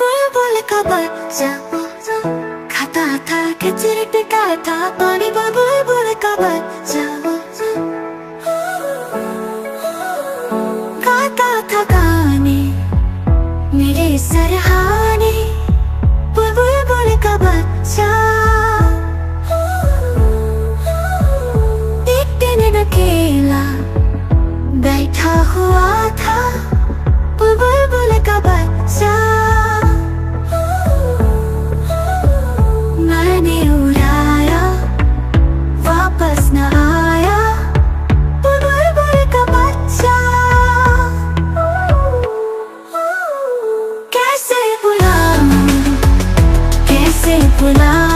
बुलबुल का बच्चा खाता था खिचड़ी पिटा था पानी में। बुलबुल का बच्चा गाता था गाने मेरे सरहाने। बुलबुल का बच्चा एक दिन अकेला बैठा हुआ था। बुलबुल का बच्चा मैंने उड़ाया वापस न आया। बुलबुल का बच्चा कैसे बुलाऊं कैसे बुलाऊं।